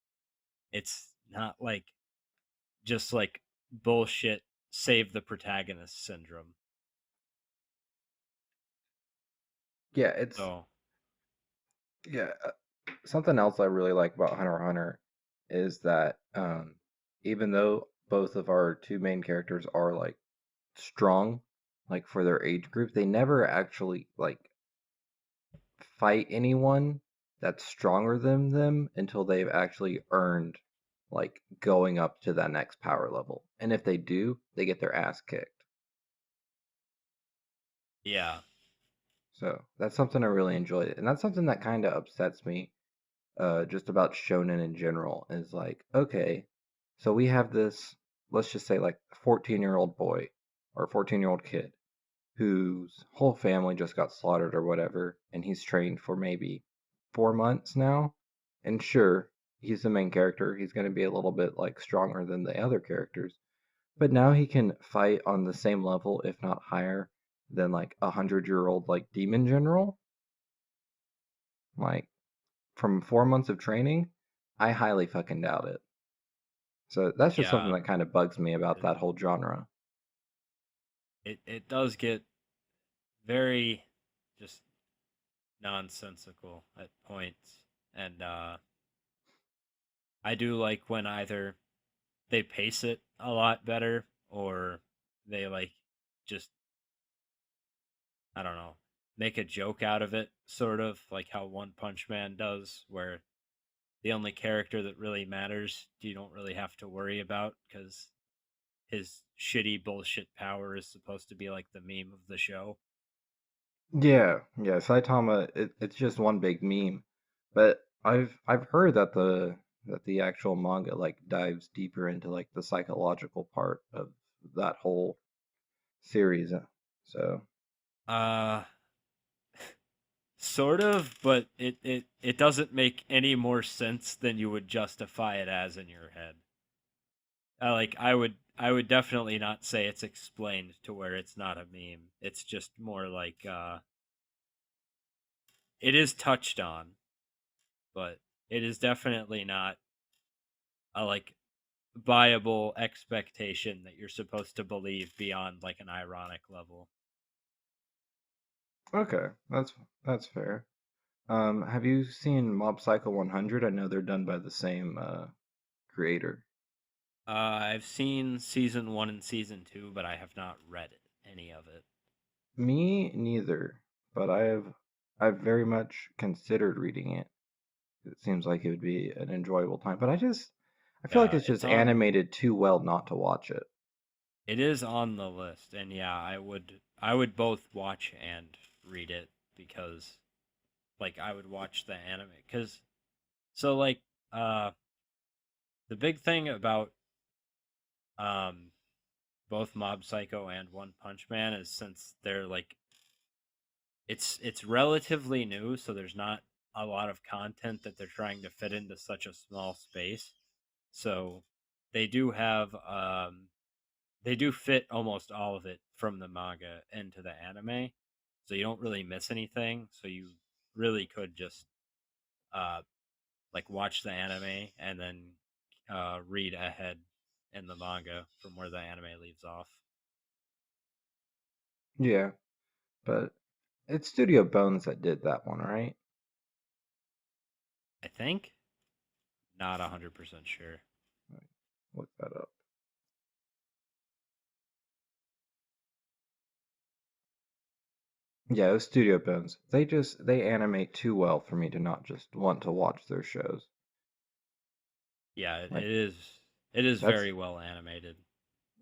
Speaker 2: It's not like just like bullshit save the protagonist syndrome.
Speaker 1: Yeah, it's
Speaker 2: So,
Speaker 1: yeah. Something else I really like about Hunter x Hunter is that even though both of our two main characters are like strong, like for their age group, they never actually like fight anyone that's stronger than them until they've actually earned like going up to that next power level. And if they do, they get their ass kicked.
Speaker 2: yeah.
Speaker 1: So that's something I really enjoyed. And that's something that kind of upsets me just about shonen in general is like, okay, so we have this, let's just say like 14-year-old boy or 14-year-old kid whose whole family just got slaughtered or whatever, and he's trained for maybe 4 months now. And sure, he's the main character. He's going to be a little bit like stronger than the other characters, but now he can fight on the same level, if not higher, than like 100-year-old like demon general. Like from 4 months of training, I highly fucking doubt it. So that's just something
Speaker 2: Yeah.
Speaker 1: that kind of bugs me about
Speaker 2: And
Speaker 1: that whole genre.
Speaker 2: it does get very just nonsensical at points. And I do like when either they pace it a lot better or they like just, I don't know, make a joke out of it, sort of like how One Punch Man does, where the only character that really matters you don't really have to worry about because his shitty bullshit power is supposed to be like the meme of the show.
Speaker 1: Yeah, Saitama, it's just one big meme. But I've heard that the actual manga like dives deeper into like the psychological part of that whole series. So
Speaker 2: Uh, sort of, but it doesn't make any more sense than you would justify it as in your head. I would definitely not say it's explained to where it's not a meme. It's just more like it is touched on, but it is definitely not a like viable expectation that you're supposed to believe beyond like an ironic level.
Speaker 1: okay, that's fair. Have you seen Mob Psycho 100? I know they're done by the same creator.
Speaker 2: I've seen season 1 and season 2, but I have not read any of it.
Speaker 1: Me neither, but I've very much considered reading it. It seems like it would be an enjoyable time, but I feel like
Speaker 2: Yeah,
Speaker 1: it's just animated too well not to watch it.
Speaker 2: it is on the list, and yeah, I would both watch and read it because like I would watch the anime because so like uh the big thing about um both Mob Psycho and One Punch Man is since they're like it's relatively new, so there's not a lot of content that they're trying to fit into such a small space. So they do have they do fit almost all of it from the manga into the anime. So you don't really miss anything. So you really could just uh like watch the anime and then read ahead in the manga from where the anime leaves off.
Speaker 1: Yeah, but it's Studio Bones that did that one, right?
Speaker 2: I think not 100% sure.
Speaker 1: Like, look that up. Yeah, it was Studio Bones. They animate too well for me to not just want to watch their shows.
Speaker 2: Yeah, it
Speaker 1: Like
Speaker 2: is. It is
Speaker 1: that's
Speaker 2: very well animated.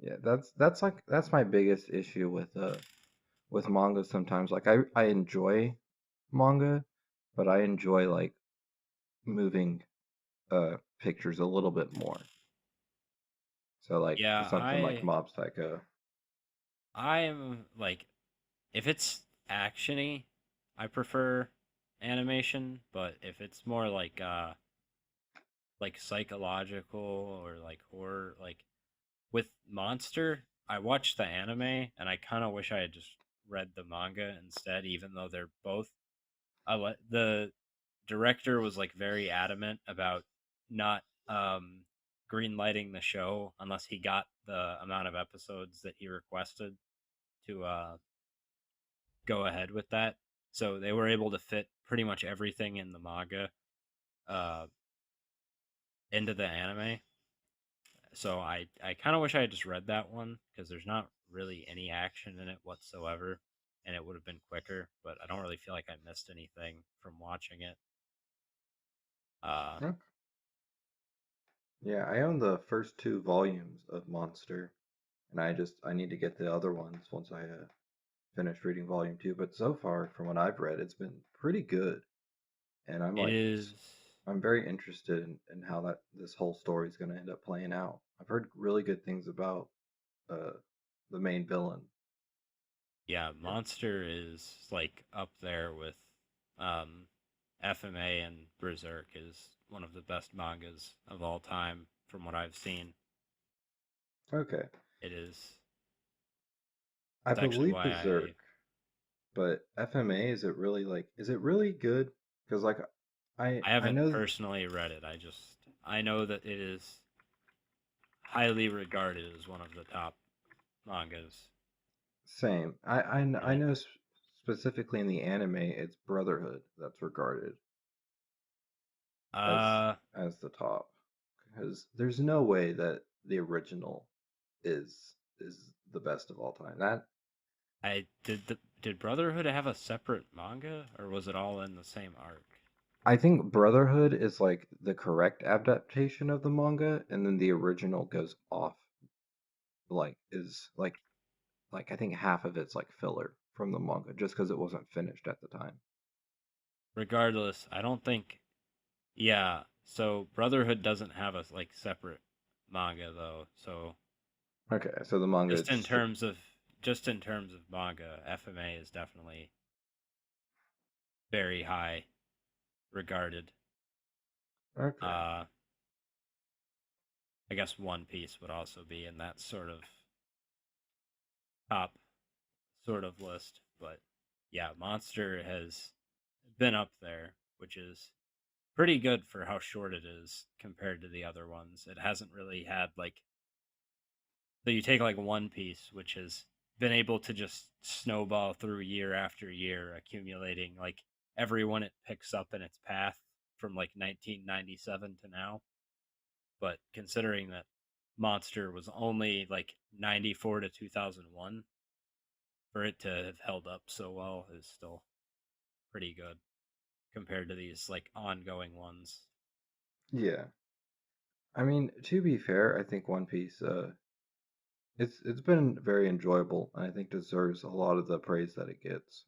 Speaker 1: yeah, that's like that's my biggest issue with manga sometimes. Like I enjoy manga, but I enjoy like moving pictures a little bit more. So like
Speaker 2: Yeah,
Speaker 1: something like Mob Psycho.
Speaker 2: I'm like if it's actiony, I prefer animation, but if it's more like psychological or like horror, like with Monster, I watched the anime and I kind of wish I had just read the manga instead, even though they're both. The director was like very adamant about not green lighting the show unless he got the amount of episodes that he requested to go ahead with that. So they were able to fit pretty much everything in the manga uh, into the anime. So I kind of wish I had just read that one because there's not really any action in it whatsoever, and it would have been quicker. But I don't really feel like I missed anything from watching it. Uh,
Speaker 1: Okay. Yeah, I own the first two volumes of Monster, and I need to get the other ones once I finish reading volume two. But so far, from what I've read, it's been pretty good, and
Speaker 2: it is,
Speaker 1: I'm very interested in how that this whole story is going to end up playing out. I've heard really good things about uh, the main villain.
Speaker 2: yeah, Monster is like up there with um, FMA, and Berserk is one of the best mangas of all time from what I've seen.
Speaker 1: Okay,
Speaker 2: It is.
Speaker 1: I
Speaker 2: It's actually
Speaker 1: believe
Speaker 2: why
Speaker 1: Berserk, but FMA is it really is it really good? Because
Speaker 2: I
Speaker 1: I
Speaker 2: haven't
Speaker 1: know
Speaker 2: personally read it. I know that it is highly regarded as one of the top mangas.
Speaker 1: same. I
Speaker 2: And
Speaker 1: know specifically in the anime, it's Brotherhood that's regarded as
Speaker 2: uh,
Speaker 1: the top because there's no way that the original is the best of all time. That
Speaker 2: did Brotherhood have a separate manga, or was it all in the same arc?
Speaker 1: I think Brotherhood is like the correct adaptation of the manga, and then the original goes off is like I think half of it's like filler from the manga just because it wasn't finished at the time.
Speaker 2: Regardless, I don't think. Yeah, so Brotherhood doesn't have a like separate manga though. So
Speaker 1: Okay, so the manga
Speaker 2: just in
Speaker 1: just
Speaker 2: terms of just in terms of manga, FMA is definitely very high regarded.
Speaker 1: okay.
Speaker 2: Uh, I guess One Piece would also be in that sort of top sort of list, but yeah, Monster has been up there, which is pretty good for how short it is compared to the other ones. It hasn't really had like, so you take like One Piece, which has been able to just snowball through year after year, accumulating like everyone it picks up in its path from like 1997 to now. But considering that Monster was only like 94 to 2001, for it to have held up so well is still pretty good compared to these like ongoing ones.
Speaker 1: Yeah. I mean, to be fair, I think One Piece it's been very enjoyable and I think deserves a lot of the praise that it gets.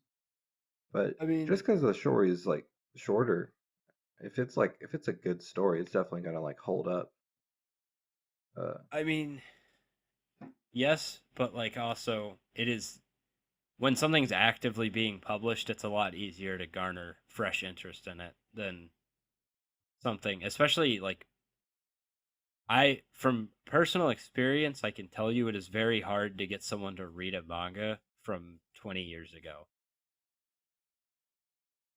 Speaker 1: But
Speaker 2: I mean,
Speaker 1: just because the story is like shorter, if it's a good story, it's definitely gonna like hold up. Uh,
Speaker 2: I mean, yes, but like also it is when something's actively being published, it's a lot easier to garner fresh interest in it than something, especially like I from personal experience, I can tell you it is very hard to get someone to read a manga from 20 years ago.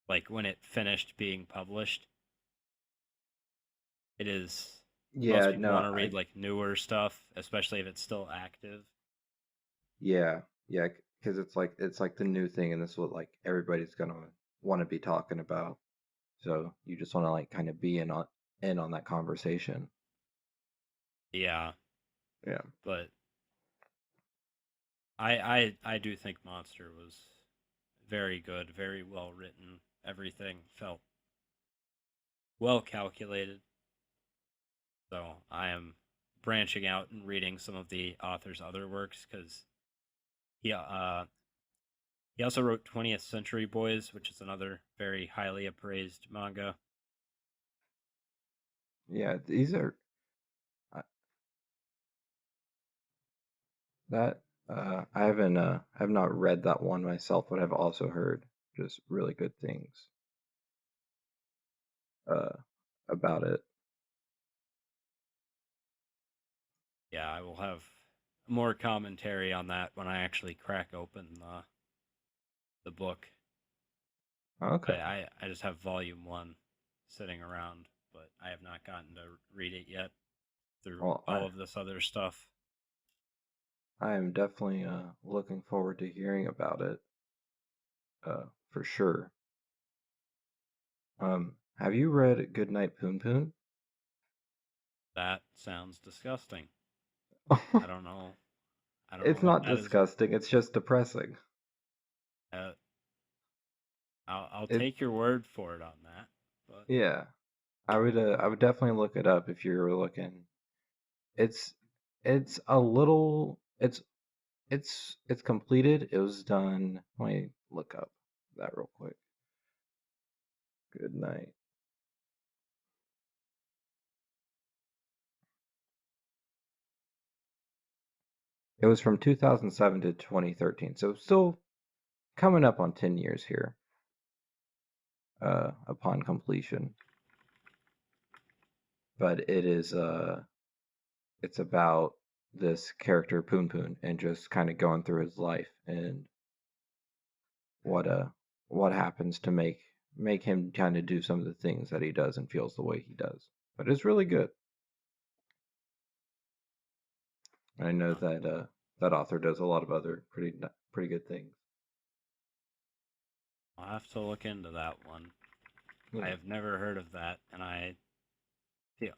Speaker 2: Like when it finished being published, it is most
Speaker 1: yeah,
Speaker 2: people
Speaker 1: no,
Speaker 2: want to read like newer stuff, especially if it's still active.
Speaker 1: yeah, yeah, because it's like the new thing, and this is what like everybody's gonna want to be talking about. So you just want to like kind of be in on that conversation.
Speaker 2: Yeah,
Speaker 1: Yeah.
Speaker 2: but I do think Monster was very good, very well written. Everything felt well calculated. So I am branching out and reading some of the author's other works because he uh he also wrote 20th Century Boys, which is another very highly appraised manga.
Speaker 1: Yeah, these are uh, that I have not read that one myself, but I've also heard just really good things uh about it.
Speaker 2: Yeah, I will have more commentary on that when I actually crack open the book.
Speaker 1: Okay.
Speaker 2: I just have volume one sitting around, but I have not gotten to read it yet through
Speaker 1: Well,
Speaker 2: all of this other stuff.
Speaker 1: I am definitely looking forward to hearing about it for sure. Have you read Goodnight Poon Poon?
Speaker 2: That sounds disgusting. I don't know. I don't know
Speaker 1: It's
Speaker 2: what
Speaker 1: not
Speaker 2: that is.
Speaker 1: disgusting, it's just depressing.
Speaker 2: Uh, I'll
Speaker 1: It
Speaker 2: take your word for it on that. But
Speaker 1: yeah. I would definitely look it up if you're looking. It's it's a little it's completed. It was done. Let me look up that real quick. Good night. It was from 2007 to 2013, so still coming up on 10 years here, upon completion. But it's about this character Poon Poon and just kind of going through his life and what uh what happens to make him kind of do some of the things that he does and feels the way he does. But it's really good. I know
Speaker 2: uh,
Speaker 1: that that author does a lot of other pretty good things.
Speaker 2: I'll have to look into that one. I
Speaker 1: Yeah.
Speaker 2: have never heard of that, and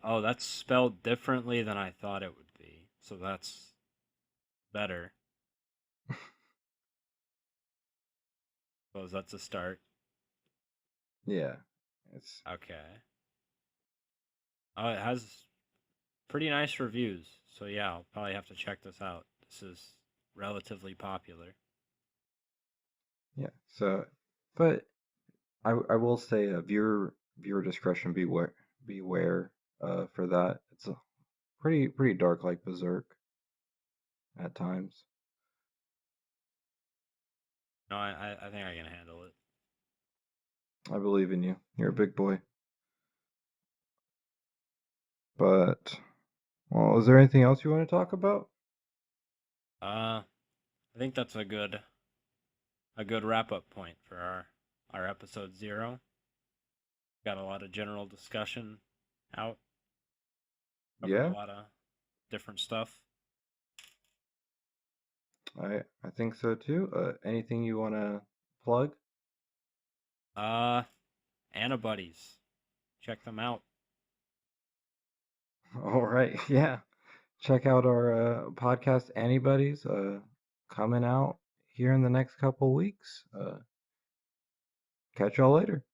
Speaker 2: oh, that's spelled differently than I thought it would be. So that's better. Suppose that's a start.
Speaker 1: Yeah. It's
Speaker 2: Okay. Oh, it has pretty nice reviews. So yeah, I'll probably have to check this out. This is relatively popular.
Speaker 1: yeah. So, but I will say viewer discretion beware for that. It's a pretty dark like Berserk at times.
Speaker 2: No, I think I can handle it.
Speaker 1: I believe in you. You're a big boy. But well, is there anything else you want to talk about?
Speaker 2: I think that's a good wrap up point for our episode 0. Got a lot of general discussion out, covered a
Speaker 1: Yeah,
Speaker 2: lot of different stuff.
Speaker 1: I think so too. Anything you want to plug?
Speaker 2: Uh, AniBuddies, check them out.
Speaker 1: All right. Yeah. Check out our podcast, AniBuddies, coming out here in the next couple weeks. Catch y'all later.